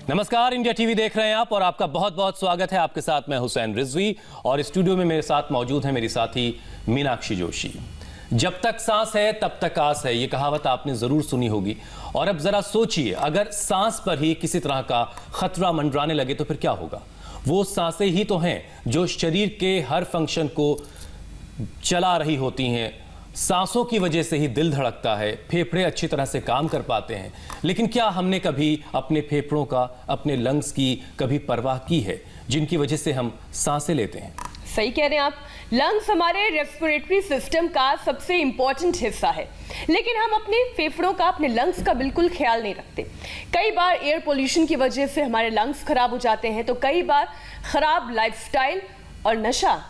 नमस्कार, India TV देख रहे हैं आप और आपका बहुत बहुत स्वागत है। आपके साथ मैं हुसैन रिजवी और स्टूडियो में मेरे साथ मौजूद है मेरी साथी मीनाक्षी जोशी। जब तक सांस है तब तक आस है, ये कहावत आपने जरूर सुनी होगी। और अब जरा सोचिए, अगर सांस पर ही किसी तरह का खतरा मंडराने लगे तो फिर क्या होगा। वो सांसें ही तो हैं जो शरीर के हर फंक्शन को चला रही होती हैं। सांसों की वजह से ही दिल धड़कता है, फेफड़े अच्छी तरह से काम कर पाते हैं। लेकिन क्या हमने कभी अपने फेफड़ों का, अपने लंग्स की कभी परवाह की है, जिनकी वजह से हम सांसें लेते हैं? सही कह रहे हैं आप। लंग्स हमारे रेस्पिरेटरी सिस्टम का सबसे इंपॉर्टेंट हिस्सा है, लेकिन हम अपने फेफड़ों का, अपने लंग्स का बिल्कुल ख्याल नहीं रखते। कई बार एयर पोल्यूशन की वजह से हमारे लंग्स खराब हो जाते हैं, तो कई बार खराब लाइफस्टाइल और नशा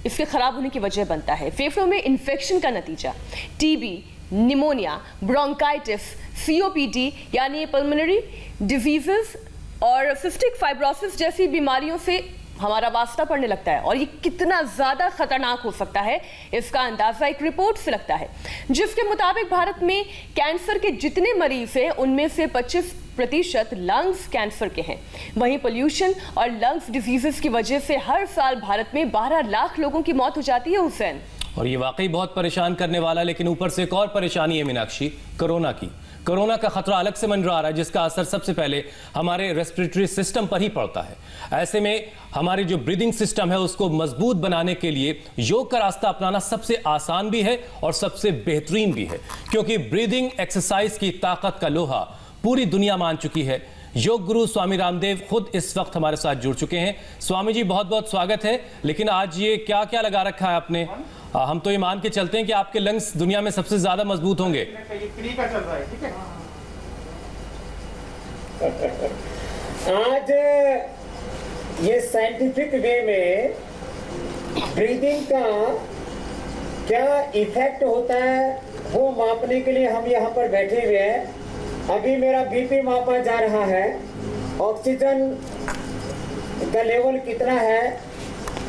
इसके खराब होने की वजह बनता है। फेफड़ों में इन्फेक्शन का नतीजा टीबी, निमोनिया, ब्रोंकाइटिस, सीओपीडी यानी पल्मोनरी डिजीजेस और सिस्टिक फाइब्रोसिस जैसी बीमारियों से हमारा वास्ता पड़ने लगता है। और ये कितना ज़्यादा खतरनाक हो सकता है, इसका अंदाज़ा एक रिपोर्ट से लगता है, जिसके मुताबिक भारत में कैंसर के जितने मरीज हैं उनमें से 25% लंग्स कैंसर के हैं। वहीं पोल्यूशन और लंग्स डिजीजेस की वजह से हर साल भारत में 12 लाख लोगों की मौत हो जाती है हुसैन। और ये वाकई बहुत परेशान करने वाला, लेकिन ऊपर से एक और परेशानी है मीनाक्षी, कोरोना की। कोरोना का खतरा अलग से मंडरा रहा है, जिसका असर सबसे पहले हमारे रेस्पिरेटरी सिस्टम पर ही पड़ता है। ऐसे में हमारी जो ब्रीदिंग सिस्टम है उसको मजबूत बनाने के लिए योग का रास्ता अपनाना सबसे आसान भी है और सबसे बेहतरीन भी है, क्योंकि ब्रीदिंग एक्सरसाइज की ताकत का लोहा पूरी दुनिया मान चुकी है। योग गुरु स्वामी रामदेव खुद इस वक्त हमारे साथ जुड़ चुके हैं। स्वामी जी, बहुत बहुत स्वागत है। लेकिन आज ये क्या क्या लगा रखा है आपने? हम तो ये मान के चलते हैं कि आपके लंग्स दुनिया में सबसे ज्यादा मजबूत होंगे। आज ये साइंटिफिक वे में ब्रीदिंग का क्या इफेक्ट होता है वो मापने के लिए हम यहाँ पर बैठे हुए हैं। अभी मेरा बीपी मापा जा रहा है, ऑक्सीजन का लेवल कितना है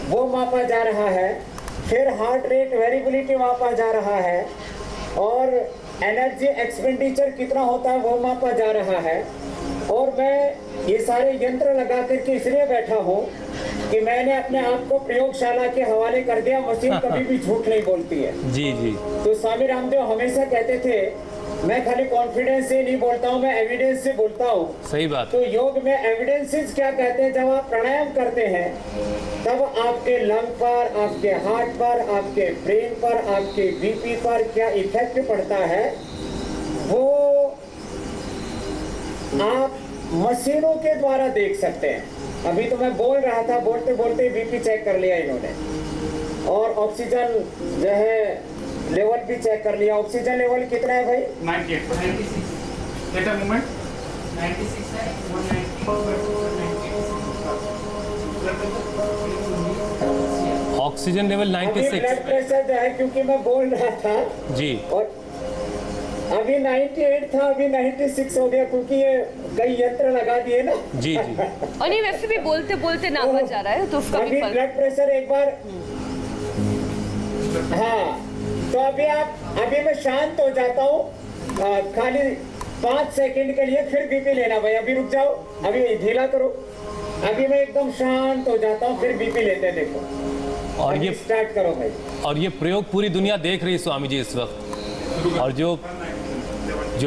वो मापा जा रहा है, फिर हार्ट रेट वेरिएबिलिटी मापा जा रहा है, और एनर्जी एक्सपेंडिचर कितना होता है वो मापा जा रहा है। और मैं ये सारे यंत्र लगा करके इसलिए बैठा हूँ कि मैंने अपने आप को प्रयोगशाला के हवाले कर दिया। मशीन कभी भी झूठ नहीं बोलती है। जी जी। तो स्वामी रामदेव हमेशा कहते थे, मैं खाली कॉन्फिडेंस से नहीं बोलता हूँ, मैं एविडेंस से बोलता हूँ। सही बात। तो योग में एविडेंसेस क्या कहते हैं? जब आप प्राणायाम करते हैं तब आपके लंग पर, आपके हार्ट पर, आपके ब्रेन पर, आपके बीपी पर क्या इफेक्ट पड़ता है वो आप मशीनों के द्वारा देख सकते हैं। अभी तो मैं बोल रहा था, बोलते बोलते बीपी चेक कर लिया इन्होंने, और ऑक्सीजन जो है लेवल भी चेक कर लिया। ऑक्सीजन लेवल कितना है भाई? 96 है। Oxygen level 96। ब्लड प्रेशर जो है, क्योंकि मैं बोल रहा था जी, और अभी 98 था, अभी 96 हो गया, क्योंकि ये कई यंत्र लगा दिए ना। जी जी। और नहीं, वैसे भी बोलते बोलते नापा जा रहा है, तो उसका भी अभी फर्क। ब्लड प्रेशर एक बार, हाँ, तो अभी मैं शांत हो जाता हूँ खाली 5 सेकंड के लिए, फिर बीपी लेना भाई। अभी रुक जाओ, अभी ढीला करो। अभी मैं एकदम शांत हो जाता हूँ, फिर बीपी लेते हैं। देखो, और ये स्टार्ट करो भाई। और ये प्रयोग पूरी दुनिया देख रही है स्वामी जी इस वक्त। और जो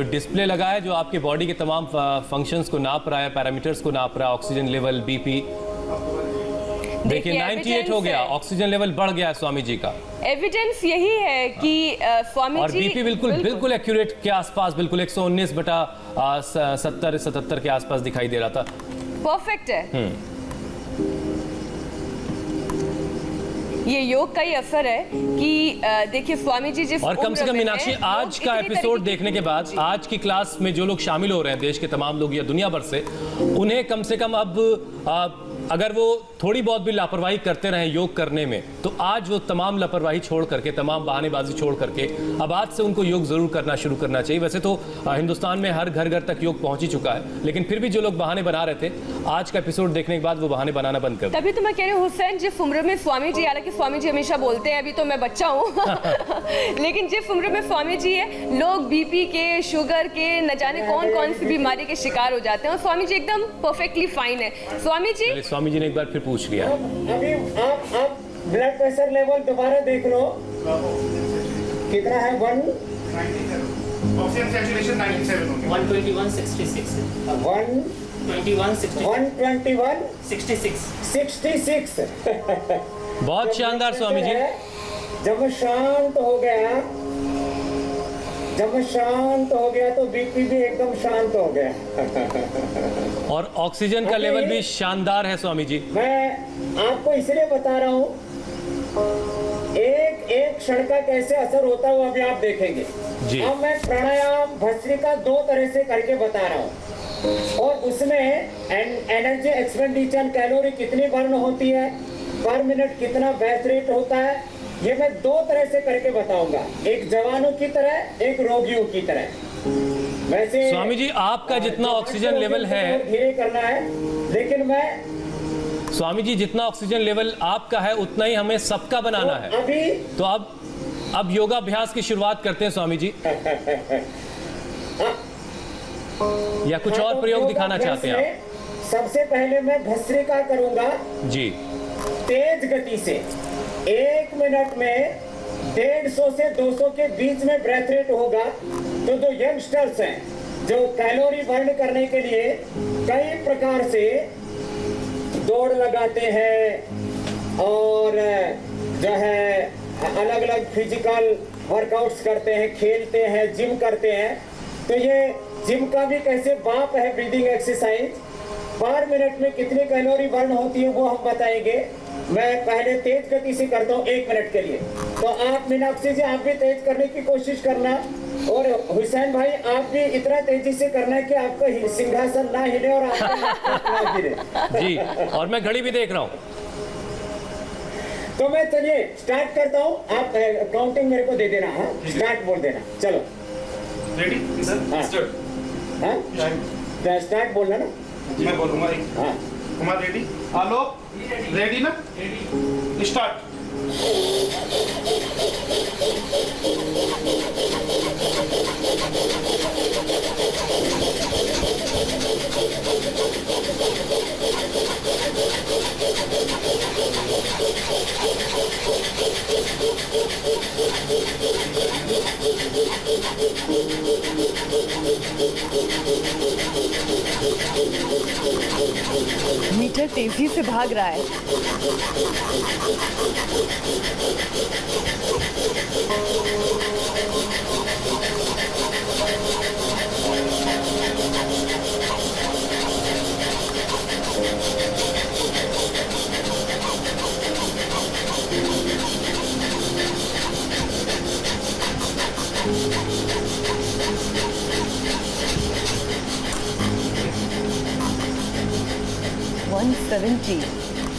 डिस्प्ले लगा है, जो आपके बॉडी के तमाम फंक्शंस को नाप रहा है, पैरामीटर्स को नाप रहा है, ऑक्सीजन लेवल, बीपी, देखिए 98 हो गया, ऑक्सीजन लेवल बढ़ गया है स्वामी जी का। एविडेंस यही है कि स्वामी और जी बीपी बिल्कुल एक्यूरेट के आसपास, बिल्कुल 119/70-77 के आसपास दिखाई दे रहा था। परफेक्ट है। ये योग का ही असर है कि देखिए स्वामी जी जिस और कम से उम्र कम में मीनाक्षी, हैं, आज लोग का इतनी एपिसोड तरीके देखने के बाद, आज की क्लास में जो लोग शामिल हो रहे हैं देश के तमाम लोग या दुनिया भर से, उन्हें कम से कम अब अगर वो थोड़ी बहुत भी लापरवाही करते रहे योग करने में, तो आज वो तमाम लापरवाही छोड़ करके, तमाम बहानेबाजी छोड़ करके अब आज से उनको योग जरूर करना शुरू करना चाहिए। वैसे तो हिंदुस्तान में हर घर घर तक योग पहुंच ही चुका है, लेकिन फिर भी जो लोग बहाने बना रहे थे, आज का एपिसोड देखने के बाद वो बहाने बनाना बंद कर दें। तभी तो मैं कह रही हूँ हुसैन, जिस उम्र में स्वामी जी, हालांकि स्वामी जी हमेशा बोलते हैं अभी तो मैं बच्चा हूँ लेकिन जिस उम्र में स्वामी जी है, लोग बीपी के, शुगर के, न जाने कौन कौन सी बीमारी के शिकार हो जाते हैं और स्वामी जी एकदम परफेक्टली फाइन है। स्वामी जी, चलिए, स्वामी जी ने एक बार फिर पूछ लिया। अभी आप ब्लड प्रेशर लेवल दोबारा देख लो, कितना है? 1 ऑक्सीजन सैचुरेशन 97 हो गया। 121.66 है। 121.66 बहुत शानदार स्वामी जी। जब मैं शांत हो गया तो बीपी भी एकदम शांत हो गया और ऑक्सीजन का लेवल भी शानदार है स्वामी जी। मैं आपको इसलिए बता रहा हूँ, एक क्षण का कैसे असर होता है वो अभी आप देखेंगे जी। अब मैं प्राणायाम भस्त्रिका 2 तरह से करके बता रहा हूँ और उसमें एनर्जी एक्सपेंडिचर, कैलोरी कितनी बर्न होती है, पर मिनट कितना बैच रेट होता है, ये मैं 2 तरह से करके बताऊंगा, एक जवानों की तरह, एक रोगियों की तरह। वैसे स्वामी जी, आपका जितना ऑक्सीजन लेवल है, धीरे करना है, लेकिन मैं स्वामी जी जितना ऑक्सीजन लेवल आपका है उतना ही हमें सबका बनाना है। अभी तो अब योगाभ्यास की शुरुआत करते हैं स्वामी जी, या कुछ और प्रयोग दिखाना चाहते हैं आप? सबसे पहले मैं भस्त्रिका करूंगा जी, तेज गति से। 1 मिनट में 150 से 200 के बीच में ब्रेथ रेट होगा। तो जो यंगस्टर्स हैं, जो कैलोरी बर्न करने के लिए कई प्रकार से दौड़ लगाते हैं और जो है अलग अलग फिजिकल वर्कआउट्स करते हैं, खेलते हैं, जिम करते हैं, तो ये जिम का भी कैसे बाप है ब्रीदिंग एक्सरसाइज। पर मिनट में कितनी कैलोरी बर्न होती है वो हम बताएंगे। मैं पहले तेज गति से करता हूँ 1 मिनट के लिए, तो आप मीनाक्षी जी आप भी तेज करने की कोशिश करना, और हुसैन भाई आप भी इतना तेजी से करना है कि आपका सिंहासन ना हिले और आपका ना गिरे जी। और मैं घड़ी भी देख रहा हूँ। तो मैं चलिए स्टार्ट करता हूँ, आप काउंटिंग मेरे को दे देना। हाँ, स्टार्ट बोल देना। चलो रेडी सर? हाँ। स्टार्ट। हाँ, स्टार्ट बोलना ना। मैं बोलूंगा एक। हाँ, कुमार रेडी? हेलो, रेडी ना? स्टार्ट। मीटर तेजी से भाग रहा है।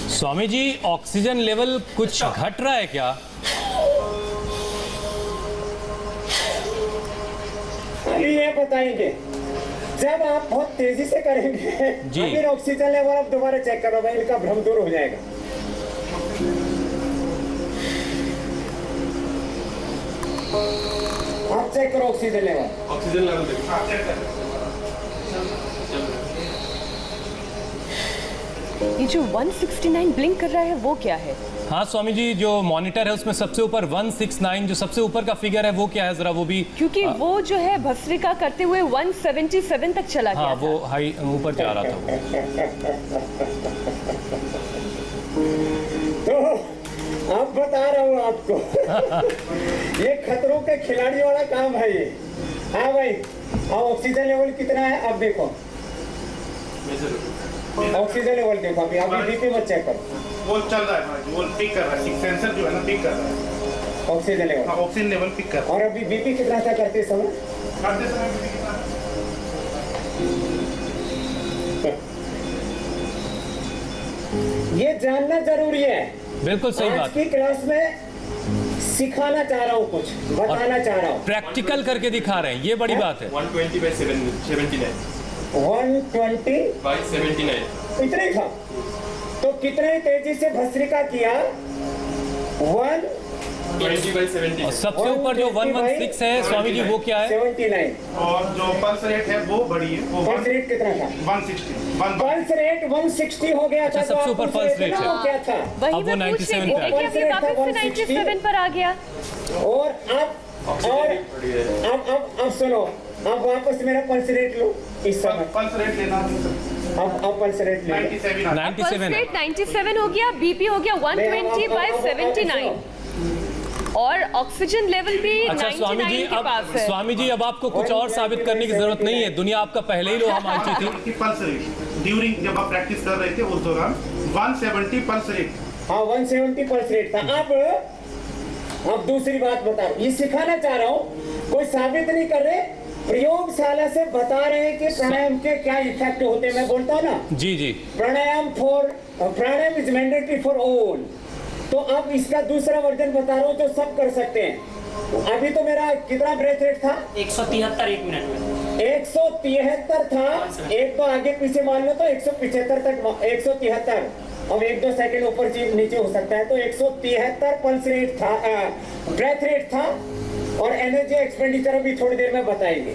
स्वामी जी, ऑक्सीजन लेवल कुछ घट रहा है क्या? अभी ये बताएंगे जब आप बहुत तेजी से करेंगे जी। फिर ऑक्सीजन लेवल आप दोबारा चेक करो भाई, इनका भ्रम दूर हो जाएगा। आप चेक करो ऑक्सीजन लेवल। ऑक्सीजन लेवल देखो। हाँ, चेक कर। ये जो 169 ब्लिंक कर रहा है वो क्या है? हाँ स्वामी जी, जो मॉनिटर है उसमें सबसे ऊपर 169, जो सबसे ऊपर का फिगर है वो क्या है, जरा वो भी। क्योंकि वो जो है भस्त्रिका करते हुए 177 तक चला गया हाँ, था। वो हाई ऊपर जा रहा था वो। तो अब बता रहा हूँ आपको ये खतरों के खिलाड़ी वाला काम है ये। हाँ भाई, अब ऑक्सीजन लेवल कितना है अब देखो, ऑक्सीजन लेवल देखो अभी, अभी बीपी मत चेक करो। वो चल रहा है, वो पिक कर रहा है, सेंसर जो है ना पिक कर रहा है। ऑक्सीजन लेवल, हाँ, ऑक्सीजन लेवल पिक कर रहा और अभी बीपी कितना था करते समय? है। करते समय भी कितना? ये जानना जरूरी है। बिल्कुल सही आज बात। की क्लास में सिखाना चाह रहा हूँ, कुछ बताना चाह रहा हूँ। प्रैक्टिकल करके दिखा रहे हैं, ये बड़ी बात है। 120/79 120 by 79 इतना ही था। तो कितने तेजी से भस्त्रिका किया? 1 और सबसे ऊपर जो 116 है स्वामी जी वो क्या है? 79। और जो पल्स रेट है वो बड़ी है, वो पल्स रेट कितना था? 160। पल्स रेट 160 हो गया था। अच्छा, सबसे ऊपर तो पल्स रेट कितना है। हो क्या था? वही अब वो मैं पूछ रही 97 थी, पे आ देखिए अभी गया। वापस से 97 पर आ गया। और अब सुनो, अब वापस मेरा पल्स रेट लो इस समय। पल्स रेट लेना अब पल्स रेट ले। 97 आ 97 है। 97 हो गया, बीपी हो गया 120/79 और ऑक्सीजन लेवल भी अच्छा स्वामी जी 99 के पास अब है। स्वामी जी अब आपको कुछ और साबित करने की जरूरत नहीं है, दुनिया आपका पहले ही लोहा मान चुकी थी। पल्स रेट ड्यूरिंग जब आप प्रैक्टिस कर रहे थे उस दौरान 170 पल्स रेट। हाँ 170 पल्स रेट था। अब दूसरी बात बता रहा हूँ, ये सिखाना चाह रहा हूँ, कोई साबित नहीं कर रहे, प्रयोगशाला से बता रहे हैं कि प्राणायाम के क्या इफेक्ट होते हैं। मैं बोलता हूँ ना, जी जी प्राणायाम इज मैंडेटरी फॉर ऑल। तो अब इसका दूसरा वर्जन बता रहा हूँ जो सब कर सकते हैं। अभी तो मेरा कितना ब्रेथ रेट था? 173 1 मिनट में। 173 था। एक तो आगे पीछे मान लो तो 175 तक, 173। अब 1-2 सेकंड ऊपर नीचे हो सकता है। तो 173 पल्स रेट था, ब्रेथ रेट था। और एनर्जी एक्सपेंडिचर अभी थोड़ी देर में बताएंगे।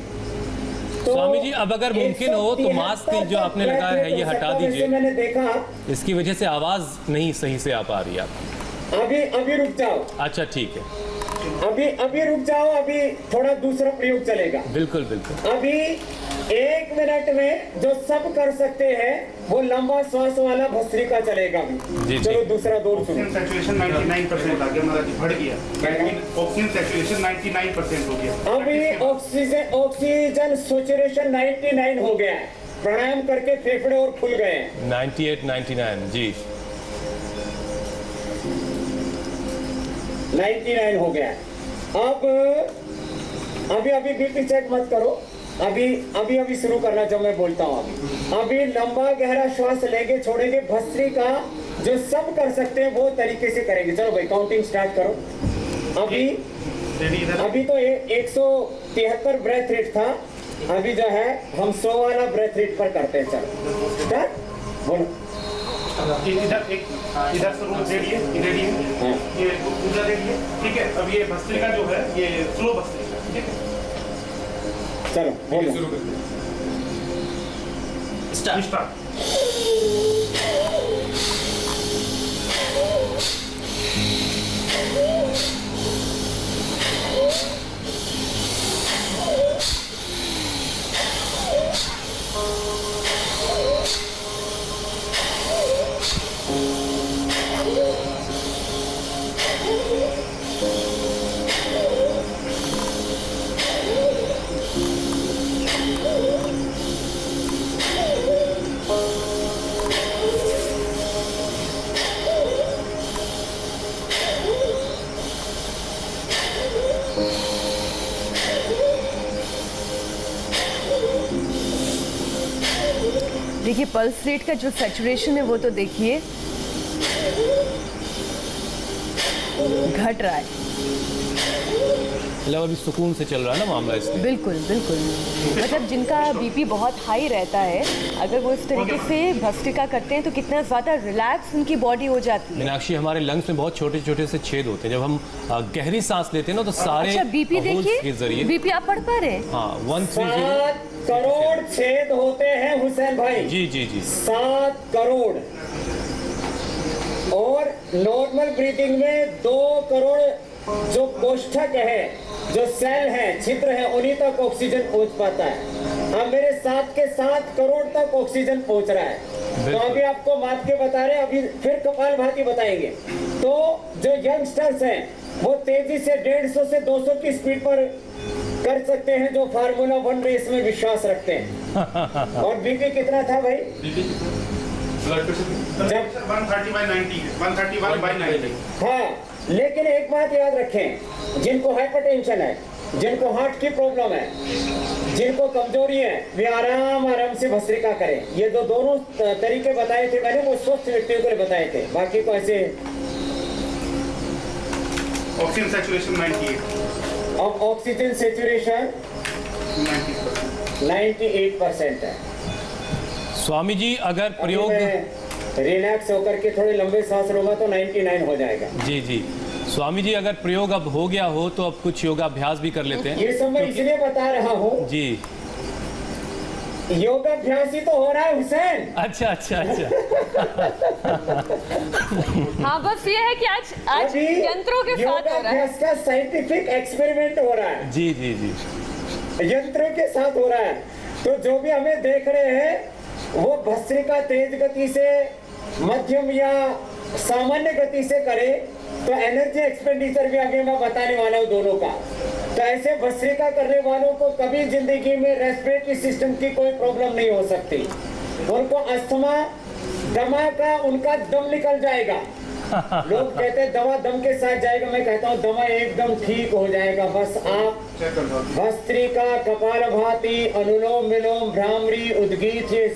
तो स्वामी जी अब अगर मुमकिन हो तो मास्क जो आपने लगाया है ये हटा दीजिए, मैंने देखा। इसकी वजह से आवाज नहीं सही से आ पा रही है आपकी। अभी रुक जाओ, अच्छा ठीक है, अभी रुक जाओ, अभी थोड़ा दूसरा प्रयोग चलेगा। बिल्कुल बिल्कुल। अभी 1 मिनट में जो सब कर सकते हैं वो लंबा श्वास वाला भस्त्रिका चलेगा। जी, चलो जी। दूसरा दौर सुनो। ऑक्सीजन सैचुरेशन 99% आ गया, हमारा जी बढ़ गया। ऑक्सीजन सैचुरेशन 99% हो गया। अभी ऑक्सीजन सैचुरेशन 99 हो गया है। प्राणायाम करके फेफड़े और खुल गए हैं। 98 99 जी 99 हो गया है। अभी बीपी चेक मत करो। अभी शुरू करना जो मैं बोलता हूँ। अभी लंबा गहरा श्वास लेंगे, छोड़ेंगे। भस्त्रिका जो सब कर सकते हैं वो तरीके से करेंगे। चलो भाई काउंटिंग स्टार्ट करो। अभी तो 173 ब्रेथ रेट था। अभी जो है हम 100 वाला ब्रेथ रेट पर करते हैं। चलो स्टार्ट, बोलो। इधर से रूम रेडी है, हाँ। ये पूजा रेडी है, ठीक है। अब ये भस्त्रिका जो है ये स्लो भस्त्रिका, ठीक है। चलो बोलो। स्टार्ट। देखिए पल्स रेट का जो सैचुरेशन है वो तो देखिए घट रहा है। मतलब अभी सुकून से चल रहा है ना मामला इसमें। बिल्कुल बिल्कुल, मतलब जिनका बीपी बहुत हाई रहता है अगर वो इस तरीके से भस्त्रिका करते हैं तो कितना ज़्यादा रिलैक्स उनकी बॉडी हो जाती है। मीनाक्षी हमारे लंग्स में बहुत छोटे छोटे से छेद होते हैं, जब हम गहरी सांस लेते हैं ना तो सारे अच्छा बीपी holes के देखिए, जरिए बीपी आप पढ़ पा रहे हैं? हाँ 130 7 करोड़ छेद होते हैं हुसैन भाई। जी जी जी 7 करोड़। और नॉर्मल ब्रीथिंग में 2 करोड़ जो कोष्ठक है, जो सेल है, छिद्र है, उन्हीं तक ऑक्सीजन पहुंच पाता है। अब मेरे 7 के 7 करोड़ तक ऑक्सीजन पहुंच रहा है। तो अभी आपको माप के बता रहे हैं, अभी फिर कपालभाति बताएंगे। तो जो यंगस्टर्स हैं वो तेजी से 150 से 200 की स्पीड पर कर सकते हैं, जो फार्मूला 1 रेस में विश्वास रखते हैं। और बीपी कितना था भाई? जब 130/90 है, 131/90। हाँ, लेकिन एक बात याद रखें, जिनको हाइपरटेंशन है, जिनको हार्ट की प्रॉब्लम है, जिनको कमजोरी है, वे आराम से भस्त्रिका करें। ये दोनों तरीके बताए थे मैंने, वो स्वस्थ व्यक्तियों के लिए बताए थे। बाकी को ऐसे ऑक्सीजन सैचुरेशन 98। अब ऑक्सीजन सैचुरेशन 98% है। स्वामी जी अगर प्रयोग रिलैक्स होकर के थोड़े लंबे सांस लूंगा तो 99 हो जाएगा। जी जी स्वामी जी अगर प्रयोग अब हो गया हो तो अब कुछ योगाभ्यास भी कर लेते हैं। ये सब मैं इसलिए बता रहा हूँ, जी योगाभ्यास ही तो हो रहा है हुसैन। अच्छा अच्छा अच्छा। हाँ बस ये है कि आज अभी यंत्रों के साथ हो रहा है। योगाभ्यास का साइंटिफिक एक्सपेरिमेंट हो रहा है, जी जी जी यंत्रों के साथ हो रहा है। तो जो भी हमें देख रहे हैं वो भस्त्रिका तेज गति से, मध्यम या सामान्य गति से करे तो एनर्जी एक्सपेंडिचर भी आगे मैं बताने वाला हूँ दोनों का। तो ऐसे भस्त्रिका करने वालों को कभी जिंदगी में रेस्पिरेटरी सिस्टम की कोई प्रॉब्लम नहीं हो सकती। उनको अस्थमा, दमा का उनका दम निकल जाएगा। लोग कहते हैं दवा दम के साथ जाएगा, मैं कहता हूँ दमा एकदम ठीक हो जाएगा। बस आप भस्त्रिका, कपालभाति, अनुलोम विलोम, भ्रामरी, उद्गीत ये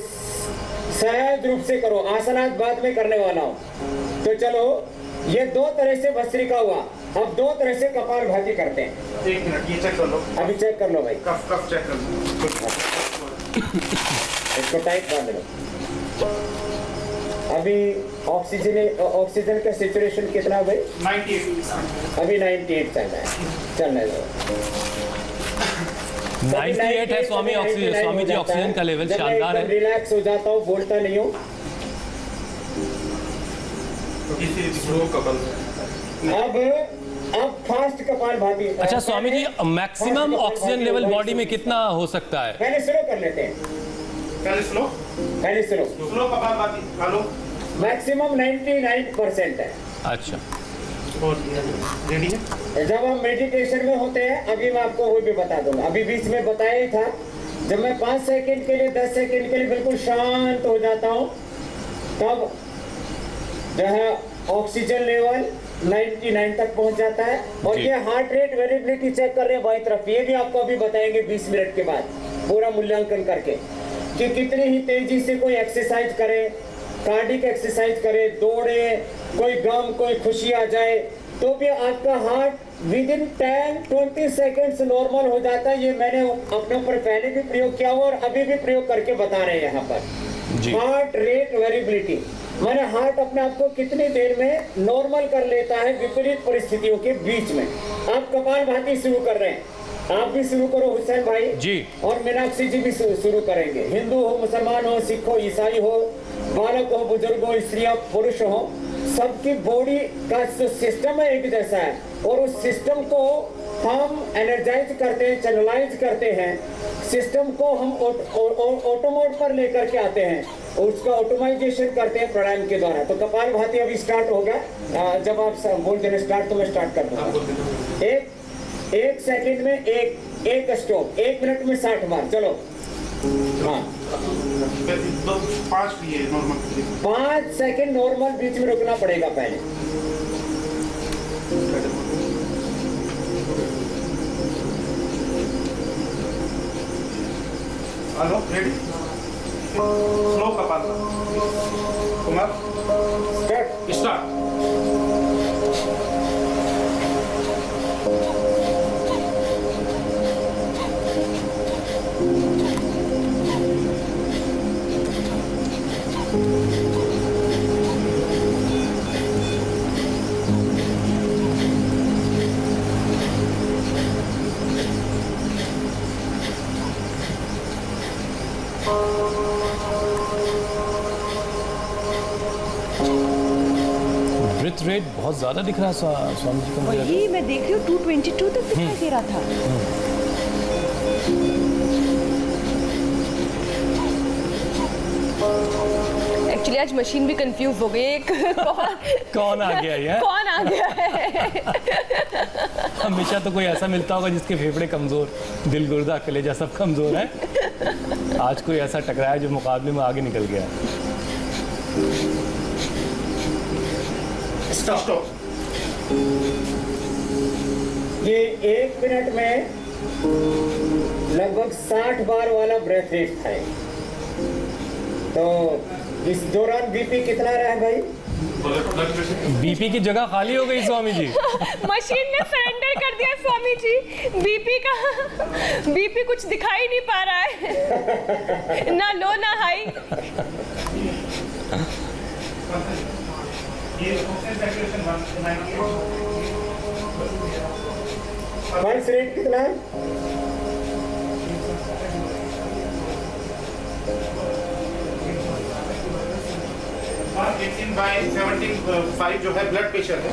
सहज रूप से करो। आसनात बाद में करने वाला हूँ। तो चलो ये दो तरह से भस्त्रिका हुआ, अब दो तरह से कपालभाति करते हैं। 1 मिनट ये चेक कर लो, अभी चेक कर लो भाई, कफ चेक कर लो। इसको टाइट बांध लो। अभी ऑक्सीजन का सैचुरेशन कितना भाई? 98। अभी 98 चल रहा है, चलने दो। 98 है स्वामी ऑक्सीजन। स्वामी जी ऑक्सीजन का लेवल शानदार है। रिलैक्स हो जाता हूँ, बोलता नहीं हूँ। अब फास्ट कपालभाति। अच्छा Swami ji maximum oxygen level body में कितना हो सकता है? पहले स्लो कर लेते हैं, पहले स्लो कपालभाति हेलो। मैक्सिमम 99% है। अच्छा रेडी है? जब हम मेडिटेशन में होते हैं, अभी मैं आपको वो भी बता दूंगा, अभी बीच में बताया ही था, जब मैं 5 सेकंड के लिए 10 सेकंड के लिए बिल्कुल शांत हो जाता हूँ तब जो है ऑक्सीजन लेवल 99 तक पहुंच जाता है। और जी। ये हार्ट रेट वेरिएबिलिटी चेक कर रहे हैं बाई तरफ, ये भी आपको अभी बताएंगे 20 मिनट के बाद पूरा मूल्यांकन करके कि कितनी ही तेजी से कोई एक्सरसाइज करे, कार्डिक एक्सरसाइज करे, दौड़े, कोई गम कोई खुशी आ जाए तो भी आपका heart with in 10-20 seconds normal हो जाता है। ये मैंने अपने ऊपर पहले भी प्रयोग किया हुआ और अभी भी प्रयोग करके बता रहे हैं यहाँ पर। जी। हार्ट रेट वेरिएबिलिटी माने हार्ट अपने आप को कितनी देर में नॉर्मल कर लेता है विपरीत परिस्थितियों के बीच में। आप कपालभाति शुरू कर रहे हैं, आप भी शुरू करो हुसैन भाई जी। और मीनाक्षी जी भी शुरू करेंगे। हिंदू हो, मुसलमान हो, सिख हो, ईसाई हो, बालक हो, बुजुर्ग हो, स्त्री हो, पुरुष हो, सबकी बॉडी का जो सिस्टम है एक जैसा है और उस सिस्टम को हम एनर्जाइज करते हैं, चैनलाइज करते हैं। सिस्टम को हम ऑटो मोड पर लेकर के आते हैं, उसका ऑटोमाइजेशन करते हैं प्राणायाम के द्वारा। तो कपालभाति अभी स्टार्ट हो गया। जब आप बोल देना स्टार्ट तो मैं स्टार्ट कर दूंगा। एक सेकंड में एक स्टॉप, 1 मिनट में 60 बार। चलो हाँ 5 सेकंड नॉर्मल, बीच में रुकना पड़ेगा पहले। Hello ready? Slow kapalbhati Kumar start. Breath rate बहुत ज्यादा दिख रहा है स्वामी जी को। मुझे लगा। वही मैं देख रही हूँ 222 तक दिखाई दे रहा था। एक्चुअली आज मशीन भी कंफ्यूज हो गई। कौन आ गया ये? कौन आ गया है? हमेशा तो कोई ऐसा मिलता होगा जिसके फेफड़े कमजोर, दिल गुर्दा कलेजा सब कमजोर है। आज कोई ऐसा टकराया जो मुकाबले में आगे निकल गया। स्टॉप। ये 1 मिनट में लगभग 60 बार वाला ब्रेथ रेट है। तो इस दौरान बीपी कितना रहा भाई? बीपी की जगह खाली हो गई स्वामी जी। मशीन ने सरेंडर कर दिया स्वामी जी। बीपी कुछ दिखाई नहीं पा रहा है, ना लो ना हाई। पल्स रेट कितना है? बाई 75 जो है ब्लड प्रेशर है,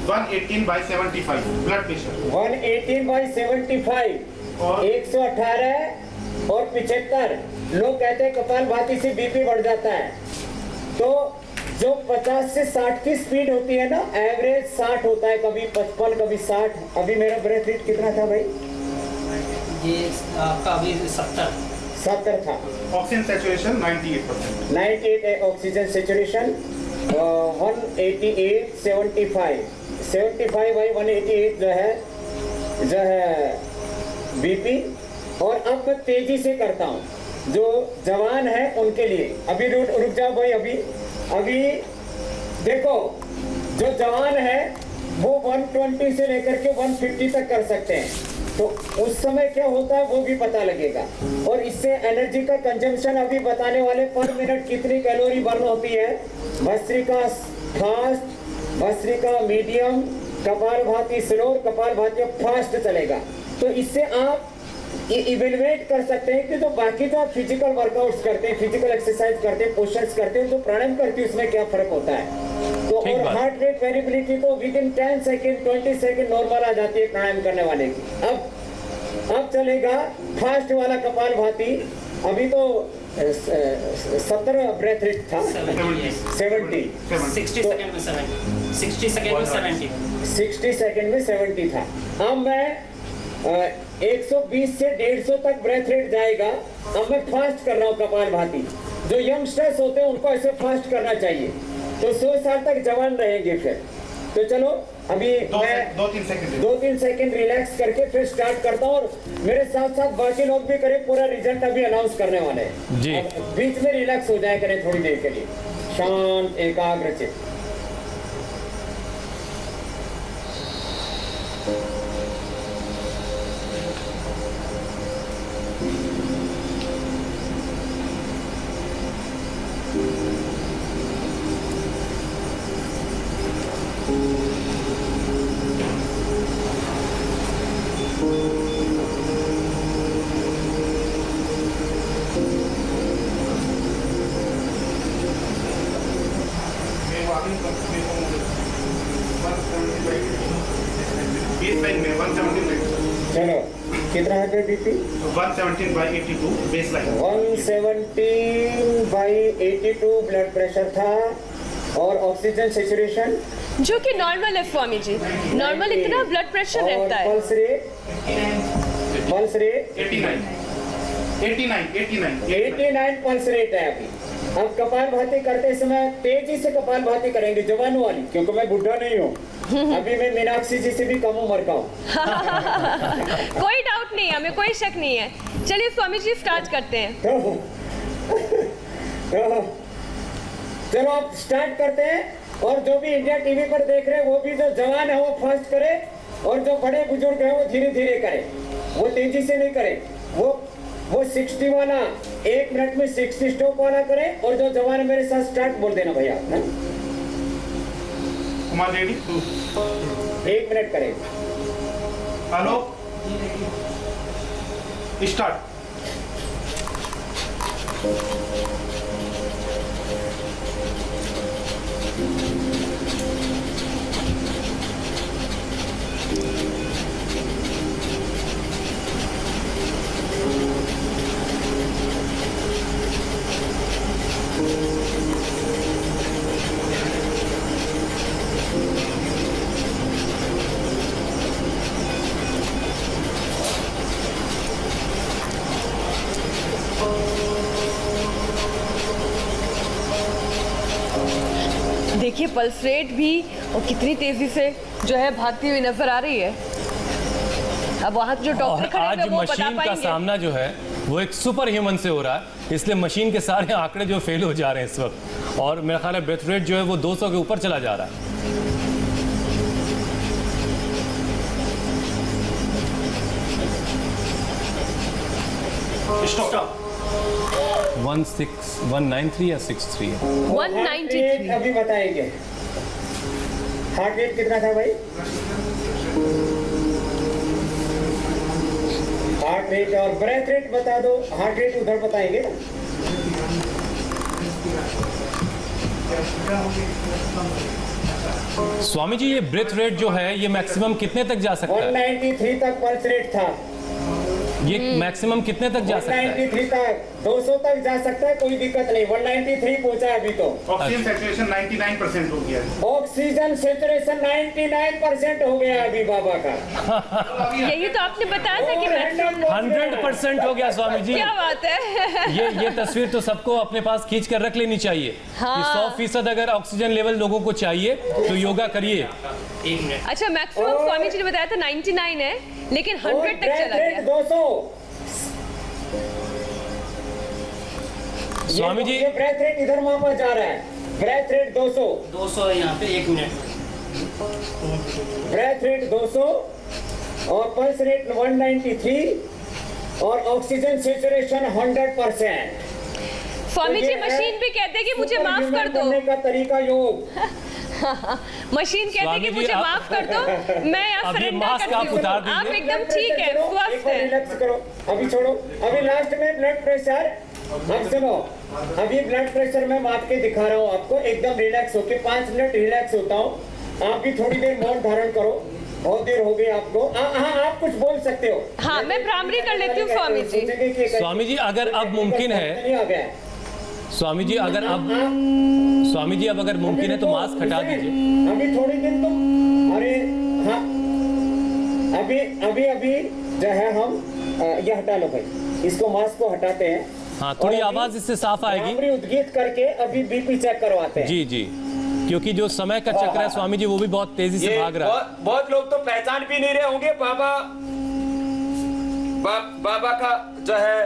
118/75 ब्लड प्रेशर। 118/75 और 118 और 75। लोग कहते हैं कपालभाति से बीपी बढ़ जाता है। तो जो 50 से 60 की स्पीड होती है ना, एवरेज 60 होता है, कभी 55 कभी 60। अभी मेरा ब्रेथ रेट कितना था भाई? ये आपका अभी 70 था। Oxygen saturation 98%। 98 oxygen saturation, 188 75 by 188 जो है बीपी। और अब मैं तेजी से करता हूँ, जो जवान है उनके लिए। अभी रुक जाओ भाई। अभी देखो, जो जवान है वो 120 से लेकर के 150 तक कर सकते हैं। तो उस समय क्या होता है वो भी पता लगेगा। और इससे एनर्जी का कंजम्पशन अभी बताने वाले, पर मिनट कितनी कैलोरी बर्न होती है। Bhastrika fast, bhastrika medium, kapalbhati slow, kapalbhati fast चलेगा। तो इससे आप इवेलुएट कर सकते हैं कि जो बाकी जो आप फिजिकल वर्कआउट्स करते हैं, फिजिकल एक्सरसाइज करते हैं, पोस्चर्स करते हैं, जो प्राणायाम करते हैं, उसमें क्या फर्क होता है। तो ठीक और बात। हार्ट रेट वेरिएबिलिटी तो within 10 second 20 second normal आ जाती है प्राणायाम करने वाले की। अब चलेगा फास्ट वाला कपालभाति। अभी तो 70 ब्रेथ रेट था, 70 60 सेकंड में 70, 60 सेकंड में 70। 60 सेकेंड में 70 था। अब मैं 120 से 150 तक ब्रेथ रेट जाएगा। अब मैं फास्ट कर रहा हूँ कपालभाति। जो यंगस्टर्स होते हैं उनको ऐसे फास्ट करना चाहिए, तो 100 साल तक जवान रहेंगे फिर। तो चलो अभी मैं 2-3 सेकंड रिलैक्स करके फिर स्टार्ट करता हूँ। और मेरे साथ साथ बाकी लोग भी करें, पूरा रिजल्ट अभी अनाउंस करने वाले हैं जी। अब बीच में रिलैक्स हो जाए करें थोड़ी देर के लिए, शांत एकाग्रचित्त। चलो कितना है बीपी? 117/82 बेसलाइन। 117/82 ब्लड प्रेशर था। और ऑक्सीजन सेचुरेशन जो कि नॉर्मल है स्वामी जी। नॉर्मल इतना ब्लड प्रेशर रहता है। पल्स रेट 89 पल्स रेट है अभी। अब कपालभाति करते समय तेजी से कपालभाति करेंगे, जवानों वाली, क्योंकि मैं बुढ़ा नहीं हूँ। अभी मैं मीनाक्षी जी से भी कम उम्र का हूँ। कोई डाउट नहीं है, हमें कोई शक नहीं है। चलिए स्वामी जी स्टार्ट करते हैं। चलो आप स्टार्ट करते हैं। और जो भी इंडिया टीवी पर देख रहे हैं वो भी, जो जवान है वो फास्ट करे, और जो बड़े बुजुर्ग हैं वो धीरे धीरे करें, वो तेजी से नहीं करें। वो 60 वाला 1 मिनट में 60 स्टॉप वाला करें। और जो जवान है मेरे साथ स्टार्ट बोल देना भैया। रेडी 1 मिनट करें। Hello start. देखिए पल्स रेट भी और कितनी तेजी से जो है भागती हुई नजर आ रही है। अब वहाँ जो डॉक्टर और खड़े आज हैं वो बता मशीन का पाएंगे। सामना जो है वो एक सुपर ह्यूमन से हो रहा है, इसलिए मशीन के सारे आंकड़े जो फेल हो जा रहे हैं इस वक्त। और मेरा ख्याल है ब्रेथ रेट जो है वो 200 के ऊपर चला जा रहा है। स्टॉप 193 या 63 है। 193। अभी बताएंगे हार्ट रेट कितना था भाई? हार्ट रेट और ब्रेथ रेट बता दो। हार्ट रेट उधर बताएंगे ना। स्वामी जी, ये ब्रेथ रेट जो है ये मैक्सिमम कितने तक जा सकता है? 193 तक पल्स रेट था। ये मैक्सिमम कितने तक जा सकता है? 193 तक, 200 तक जा सकता है, कोई दिक्कत नहीं। 193 पहुंचा है अभी तो। ऑक्सीजन सैचुरेशन 99% हो गया है। ऑक्सीजन सैचुरेशन 99% हो गया है अभी बाबा का। यही तो आपने बताया था कि मैक्सिमम 100% हो गया स्वामी जी। क्या बात है। ये तस्वीर तो सबको अपने पास खींच कर रख लेनी चाहिए हाँ। कि 100% अगर ऑक्सीजन लेवल लोगों को चाहिए तो योगा करिए। 1 मिनट। अच्छा, मैक्सिमम स्वामी जी ने बताया था 99 है, लेकिन 100 तक चला गया। 200। स्वामी जी, ये ब्रेथ रेट इधर मापा जा रहा है। ब्रेथ रेट 200, 200 है यहाँ पे। 1 मिनट। ब्रेथ रेट 200 और पल्स रेट 193 और ऑक्सीजन सैचुरेशन 100%। स्वामी तो जी, ये है मशीन भी कहते हैं कि मुझे माफ कर सुपरह्यूमन दो। करने का तरीका योग। मशीन कहते हैं कि स्वामी जी, मुझे आप- माफ कर दो, मैं आप अब ये सरेंडर मास्क आप करती उतार हूँ। आप दीजिए। एकदम ठीक है, करो, स्वस्थ एक बार है। रिलैक्स करो। अभी छोड़ो। अभी लास्ट में ब्लड प्रेशर। अब सुनो, अभी ब्लड प्रेशर मैं माप के दिखा रहा हूँ आपको। एकदम रिलैक्स होके 5 मिनट रिलैक्स होता हूँ। आप भी थोड़ी देर मौन धारण करो। बहुत देर हो गई आपको। हाँ, आप कुछ बोल सकते हो। हाँ, मैं भ्रामरी कर लेती हूँ स्वामी जी। स्वामी जी, अगर अब मुमकिन है, नहीं आ गया। स्वामी जी अगर अब मुमकिन है तो मास्क हटा दीजिए। अभी थोड़ी दिन तुम, अरे हाँ, अभी जो है हम ये हटा लो भाई, इसको मास्क को हटाते हैं। हाँ, थोड़ी और अभी आवाज इससे साफ आएगी। भ्रामरी उद्गीत करके अभी बीपी चेक करवाते हैं। जी जी, क्योंकि जो समय का चक्र है स्वामी जी वो भी बहुत तेजी से ये भाग रहा है। बहुत लोग तो पहचान भी नहीं रहे होंगे बाबा का जो है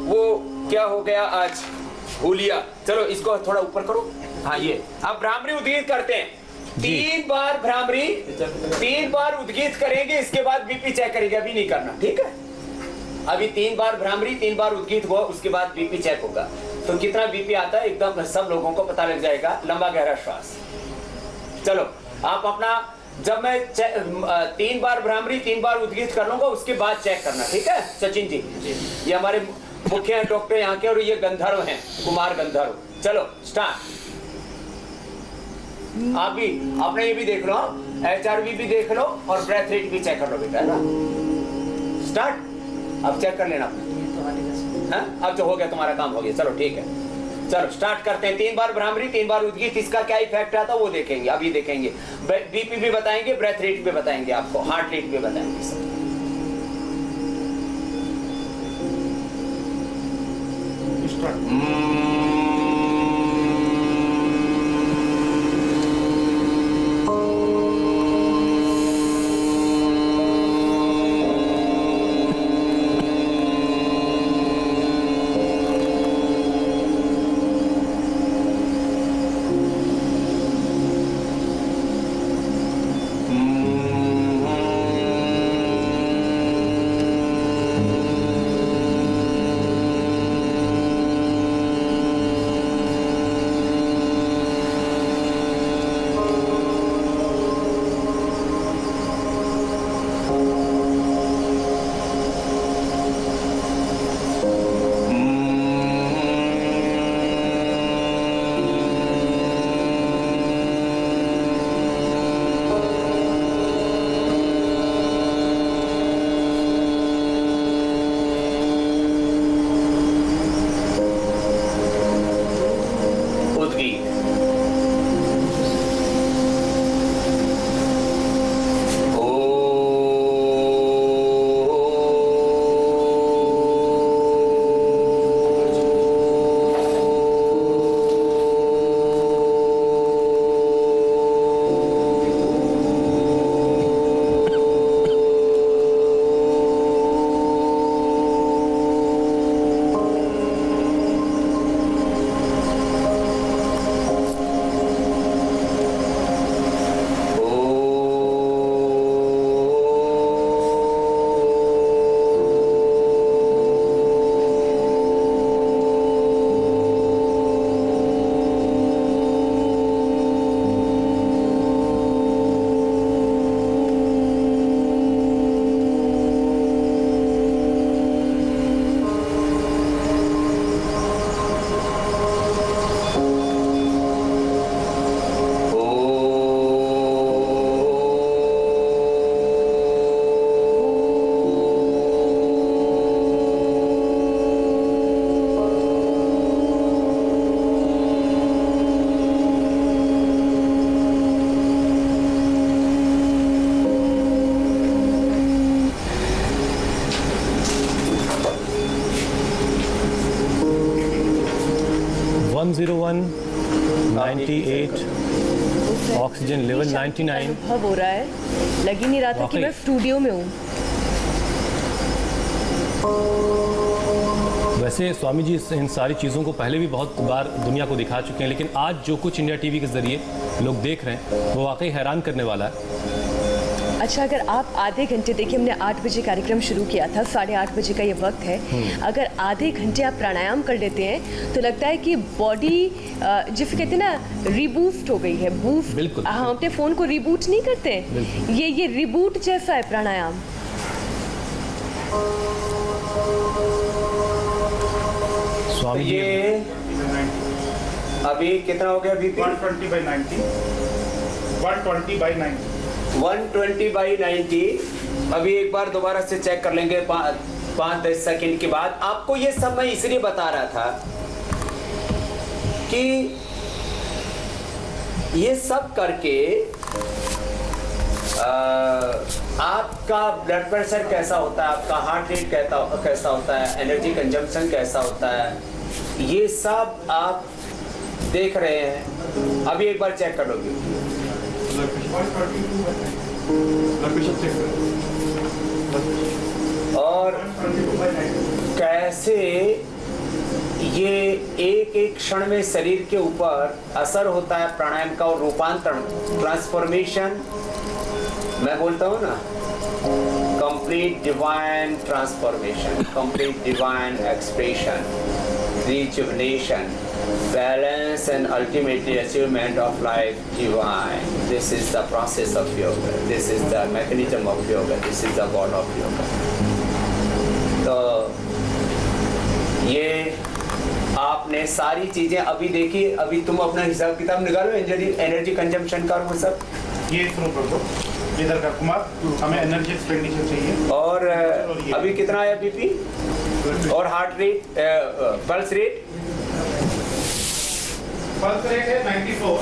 वो क्या हो गया आज, हुलिया। चलो इसको थोड़ा ऊपर करो। हाँ, ये अब भ्रामरी उद्गीत करते हैं। 3 बार भ्रामरी, 3 बार उद्गीत करेंगे, इसके बाद बीपी चेक करेंगे। अभी नहीं करना, ठीक है? अभी 3 बार भ्रामरी, 3 बार उद्गीत हुआ, उसके बाद बीपी चेक होगा। तो कितना बीपी आता है एकदम सब लोगों को पता लग जाएगा। लंबा गहरा श्वास। चलो आप अपना, जब मैं 3 बार भ्रामरी 3 बार उद्गीत कर लूंगा, उसके बाद चेक करना, ठीक है? सचिन जी, ये हमारे मुख्य हैं डॉक्टर यहाँ के, और ये गंधर्व हैं, कुमार गंधर्व। चलो स्टार्ट। आप भी अपने ये भी देख लो, HRV भी देख लो और ब्रेथ रेट भी चेक कर लो बेटा, है ना? स्टार्ट। अब चेक कर लेना अपना। हाँ, अब जो हो गया तुम्हारा काम हो गया। चलो ठीक है, चलो स्टार्ट करते हैं। 3 बार भ्रामरी 3 बार उद्गीत, इसका क्या इफेक्ट आता है वो देखेंगे, अभी देखेंगे। बीपी भी बताएंगे, ब्रेथ रेट भी बताएंगे आपको, हार्ट रेट भी बताएंगे। 101, 98, ऑक्सीजन लेवल 99। अनुभव हो रहा है, लग ही नहीं रहा था कि वाकई। मैं स्टूडियो में हूँ। वैसे स्वामी जी इन सारी चीज़ों को पहले भी बहुत बार दुनिया को दिखा चुके हैं, लेकिन आज जो कुछ इंडिया टीवी के जरिए लोग देख रहे हैं वो वाकई हैरान करने वाला है। अच्छा, अगर आप आधे घंटे, देखिए हमने 8 बजे कार्यक्रम शुरू किया था, 8:30 बजे का ये वक्त है, अगर आधे घंटे आप प्राणायाम कर लेते हैं तो लगता है कि बॉडी जिसे कहते हैं ना रिबूस्ट हो गई है। बूस्ट, बिल्कुल। हम अपने फ़ोन को रिबूट नहीं करते, ये रिबूट जैसा है प्राणायाम। स्वामी जी ये अभी कितना हो गया बीपी? 120/90, 120/90। 120/90। अभी एक बार दोबारा से चेक कर लेंगे 5-10 सेकंड के बाद। आपको ये सब मैं इसलिए बता रहा था कि ये सब करके आपका ब्लड प्रेशर कैसा होता है, आपका हार्ट रेट कैसा होता है, एनर्जी कंजम्पशन कैसा होता है, ये सब आप देख रहे हैं। अभी एक बार चेक कर लोगे। और कैसे ये एक एक क्षण में शरीर के ऊपर असर होता है प्राणायाम का, और रूपांतरण, ट्रांसफॉर्मेशन मैं बोलता हूँ ना, complete divine transformation, complete divine expression, rejuvenation, balance, and ultimately achievement of life divine. This is the process of yoga. This is the mechanism of yoga. This is the god of yoga. तो ये आपने सारी चीजें अभी देखी। अभी तुम अपना हिसाब किताब निकालो एनर्जी कंजम्पशन का, वो सब ये शुरू कर दो। इधर का कुमार, हमें एनर्जी एक्सपेंडिचर चाहिए। और अभी कितना आया बीपी और heart rate, pulse rate? Pulse rate है 94।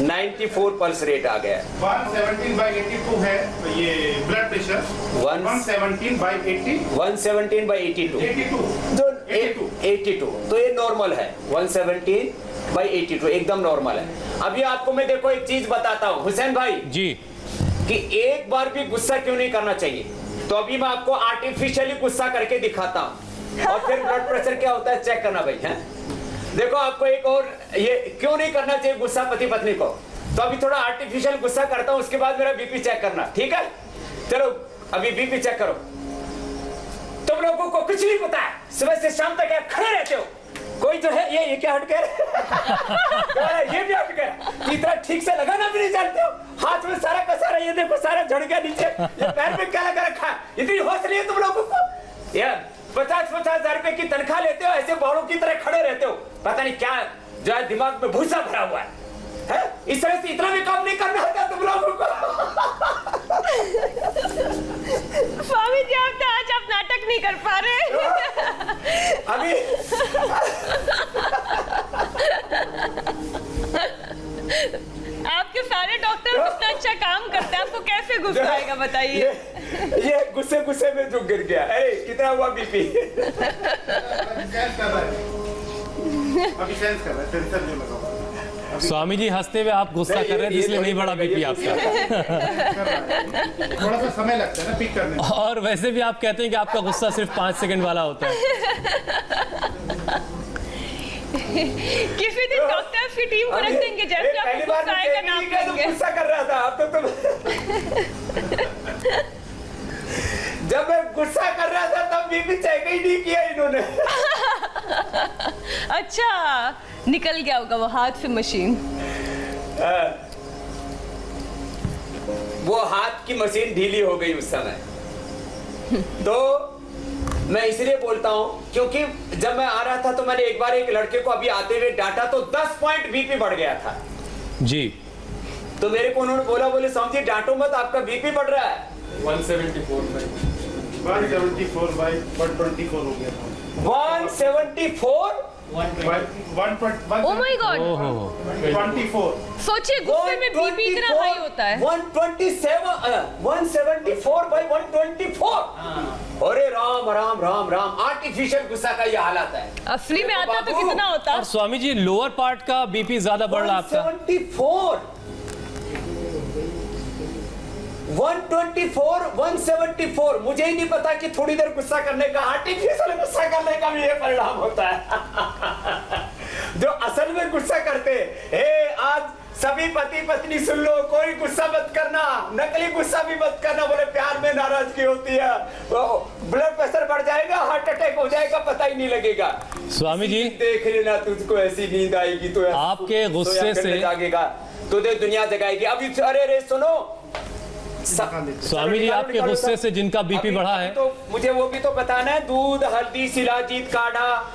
94 पल्स रेट आ गया। 117/82 है ये ब्लड प्रेशर। 117/80। 117/82। 82 तो ये नॉर्मल है। 117/82 एकदम नॉर्मल है। अभी आपको मैं देखो एक चीज बताता हूँ हुसैन भाई जी, कि एक बार भी गुस्सा क्यों नहीं करना चाहिए। तो अभी मैं आपको आर्टिफिशियली गुस्सा करके दिखाता हूँ, और फिर ब्लड प्रेशर क्या होता है चेक करना भाई। है देखो आपको एक और, ये क्यों नहीं करना चाहिए गुस्सा पति पत्नी को। तो अभी थोड़ा आर्टिफिशियल गुस्सा करता हूँ, उसके बाद मेरा बीपी चेक करना, ठीक है? चलो अभी बीपी चेक करो। तुम लोगों को कुछ नहीं पता है, सुबह से शाम तक आप खड़े रहते हो। कोई जो है ये क्या हट गया ये भी हट गया, इतना ठीक से लगाना भी नहीं जानते हो। हाथ में सारा का सारा ये देखो सारा झड़ गया नीचे, ये पैर में क्या लगा रखा है। इतनी होश नहीं है तुम लोगों को यार। 50-50 हजार रुपए की तनख्वाह लेते हो, ऐसे बौड़ों की तरह खड़े रहते हो। पता नहीं क्या जो है दिमाग में भूसा भरा हुआ है? इस तरह से इतना भी काम नहीं करना होता तुम लोगों को। स्वामी जी आप तो आज आप नाटक नहीं कर पा रहे। अभी आपके सारे डॉक्टर इतना अच्छा काम करते हैं, आपको कैसे गुस्सा आएगा बताइए। ये गुस्से में जो गिर गया। कितना हुआ बीपी? सेंस कर रहा है, अभी सेंस कर रहा है, सेंसर नहीं लगा हुआ। स्वामी जी हंसते हुए आप गुस्सा कर रहे हैं, इसलिए नहीं बढ़ा बीपी आपका। थोड़ा सा समय लगता है ना पिक करने में। और वैसे भी आप कहते हैं कि आपका गुस्सा सिर्फ 5 सेकंड वाला होता है। किसी दिन डॉक्टर्स की टीम को रख देंगे, जैसे पहली आपको बार गुस्सा आएगा नाम लेंगे। गुस्सा कर रहा था अब तो जब मैं गुस्सा कर रहा था तब बीपी चेक ही नहीं किया इन्होंने। अच्छा, निकल गया होगा वो हाथ से मशीन। वो हाथ की मशीन ढीली हो गई उस समय। तो मैं इसलिए बोलता हूं क्योंकि जब मैं आ रहा था तो मैंने एक बार एक लड़के को अभी आते हुए डांटा तो 10 पॉइंट बीपी बढ़ गया था जी। तो मेरे को उन्होंने बोले समझिए डांटो मत, आपका बीपी बढ़ रहा है। 174/124 हो गया था। 174 ओ माय गॉड, 24 सोचिए गुस्से में बीपी इतना हाई होता है। 174 by 124। अरे राम राम राम राम, आर्टिफिशियल गुस्सा का ये हालत है। असली में आता तो कितना होता? और स्वामी जी लोअर पार्ट का बीपी ज्यादा बढ़ रहा है आपका। 174 मुझे ही नहीं पता कि थोड़ी देर गुस्सा करने का, आर्टिफिशियल गुस्सा करने का भी ये परिणाम होता है। जो असल में गुस्सा करते हैं, आज सभी पति पत्नी सुन लो, कोई गुस्सा मत करना, नकली गुस्सा भी मत करना, बोले प्यार में नाराजगी होती है, ब्लड प्रेशर बढ़ जाएगा, हार्ट अटैक हो जाएगा, पता ही नहीं लगेगा। स्वामी जी देख लेना, तुझको ऐसी नींद आएगी तो आपके गुस्से से जागेगा, तुझे दुनिया जगाएगी। अभी अरे सुनो स्वामी जी, आपके गुस्से से जिनका बीपी बढ़ा है, तो मुझे वो भी तो बताना है। दूध, हल्दी, शिलाजीत काढ़ा।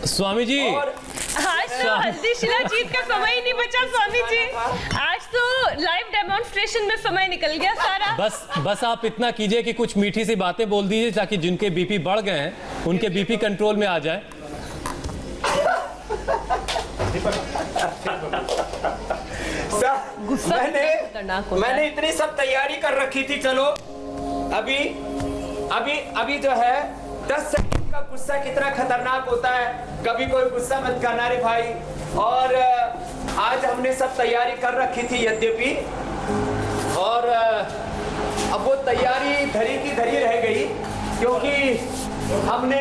स्वामी जी और आज तो हल्दी शिलाजीत का समय ही नहीं बचा स्वामी जी, आज तो लाइव डेमोन्स्ट्रेशन में समय निकल गया सारा। बस आप इतना कीजिए कि कुछ मीठी सी बातें बोल दीजिए ताकि जिनके बीपी बढ़ गए हैं उनके बीपी कंट्रोल में आ जाए। गुस्सा मैंने इतनी सब तैयारी कर रखी थी। चलो अभी जो है 10 सेकंड का गुस्सा कितना खतरनाक होता है, कभी कोई गुस्सा मत करना रे भाई। और आज हमने सब तैयारी कर रखी थी यद्यपि, और अब वो तैयारी धरी की धरी रह गई, क्योंकि हमने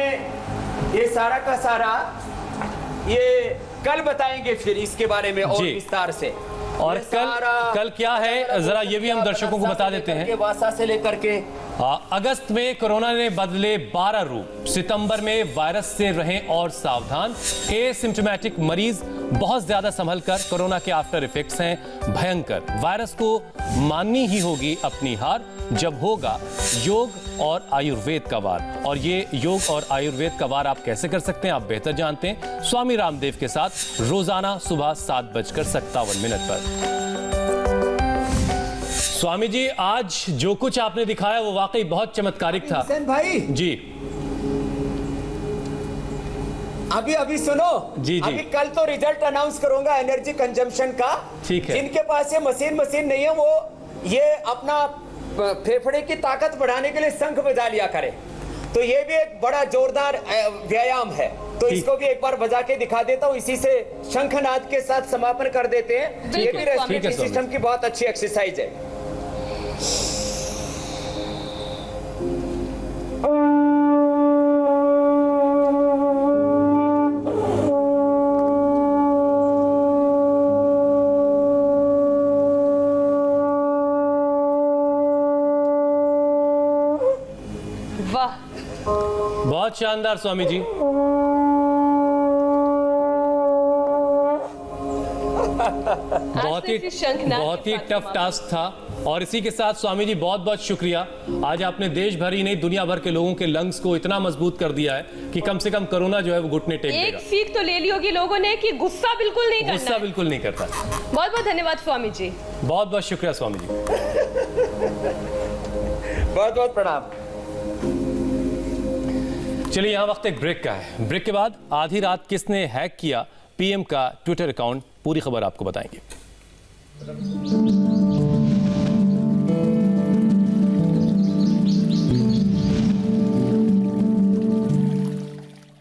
ये सारा का सारा ये कल बताएंगे फिर इसके बारे में और विस्तार से। और कल क्या है जरा ये भी हम दर्शकों को बता देते हैं। वासा से लेकर के अगस्त में कोरोना ने बदले 12 रूप, सितंबर में वायरस से रहें और सावधान। एसिम्प्टोमेटिक मरीज बहुत ज्यादा संभल कर, कोरोना के आफ्टर इफेक्ट्स हैं भयंकर। वायरस को माननी ही होगी अपनी हार, जब होगा योग और आयुर्वेद का वार। और ये योग और आयुर्वेद का वार आप कैसे कर सकते हैं आप बेहतर जानते हैं, स्वामी रामदेव के साथ रोजाना सुबह 7:57 पर। स्वामी जी, आज जो कुछ आपने दिखाया वो वाकई बहुत चमत्कारिक था। भाई जी अभी सुनो जी। अभी कल तो रिजल्ट अनाउंस करूंगा एनर्जी कंजम्पशन का। ठीक है। जिनके पास ये मशीन नहीं है, वो ये अपना फेफड़े की ताकत बढ़ाने के लिए शंख बजा लिया करे, तो ये भी एक बड़ा जोरदार व्यायाम है। तो इसको भी एक बार बजा के दिखा देता हूँ, इसी से शंखनाद के साथ समापन कर देते हैं। ये भी रेस्पिरेटरी सिस्टम की बहुत अच्छी एक्सरसाइज है। वाह, बहुत शानदार स्वामी जी। बहुत ही टफ टास्क था। और इसी के साथ स्वामी जी बहुत बहुत शुक्रिया। आज आपने देश भर ही नहीं दुनिया भर के लोगों के लंग्स को इतना मजबूत कर दिया है कि कम से कम कोरोना जो है वो घुटने टेक देगा। एक सीख तो ले ली होगी लोगों ने कि गुस्सा बिल्कुल नहीं करना। गुस्सा बिल्कुल नहीं करता। बहुत बहुत धन्यवाद स्वामी जी। बहुत बहुत शुक्रिया स्वामी जी। बहुत बहुत प्रणाम। चलिए यहाँ वक्त एक ब्रेक का है। ब्रेक के बाद आधी रात किसने हैक किया पीएम का ट्विटर अकाउंट, पूरी खबर आपको बताएंगे।